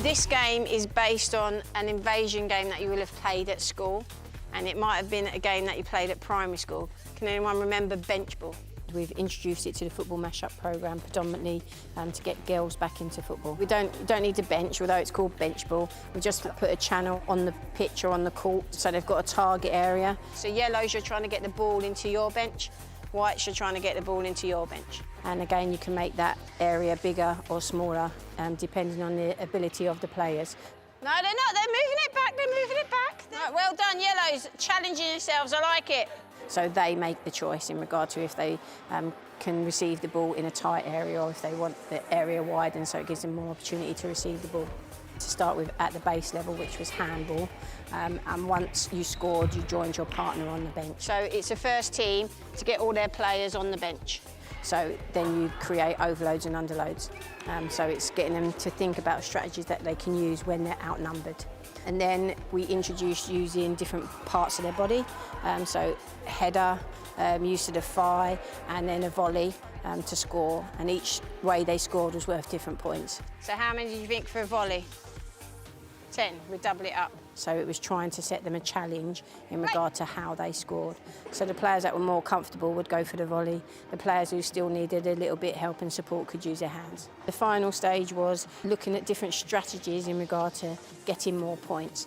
This game is based on an invasion game that you will have played at school, and it might have been a game that you played at primary school. Can anyone remember bench ball? We've introduced it to the football mashup programme predominantly to get girls back into football. We don't need to bench, although it's called bench ball. We just put a channel on the pitch or on the court, so they've got a target area. So yellows, you're trying to get the ball into your bench. Whites, you're trying to get the ball into your bench. And again, you can make that area bigger or smaller, depending on the ability of the players. No, they're not. They're moving it back. They're moving it back. Right, well done, yellows. Challenging yourselves. I like it. So they make the choice in regard to if they can receive the ball in a tight area or if they want the area widened, so it gives them more opportunity to receive the ball. To start with at the base level, which was handball, and once you scored, you joined your partner on the bench. So it's a first team to get all their players on the bench. So then you create overloads and underloads. So it's getting them to think about strategies that they can use when they're outnumbered. And then we introduced using different parts of their body. So header, use of the thigh, and then a volley to score. And each way they scored was worth different points. So how many do you think for a volley? 10, we double it up. So it was trying to set them a challenge in regard to how they scored. So the players that were more comfortable would go for the volley. The players who still needed a little bit help and support could use their hands. The final stage was looking at different strategies in regard to getting more points.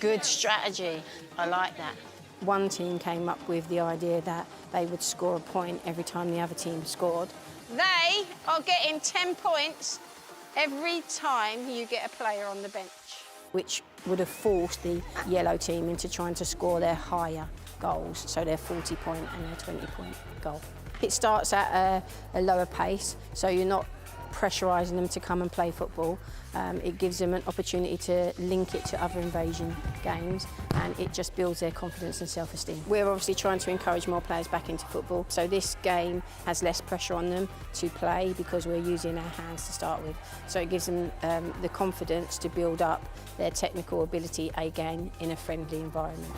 Good strategy, I like that. One team came up with the idea that they would score a point every time the other team scored. They are getting 10 points every time you get a player on the bench, which would have forced the yellow team into trying to score their higher goals, so their 40-point and their 20-point goal. It starts at a lower pace, so you're not pressurising them to come and play football. It gives them an opportunity to link it to other invasion games, and it just builds their confidence and self-esteem. We're obviously trying to encourage more players back into football, so this game has less pressure on them to play because we're using our hands to start with. So it gives them the confidence to build up their technical ability again in a friendly environment.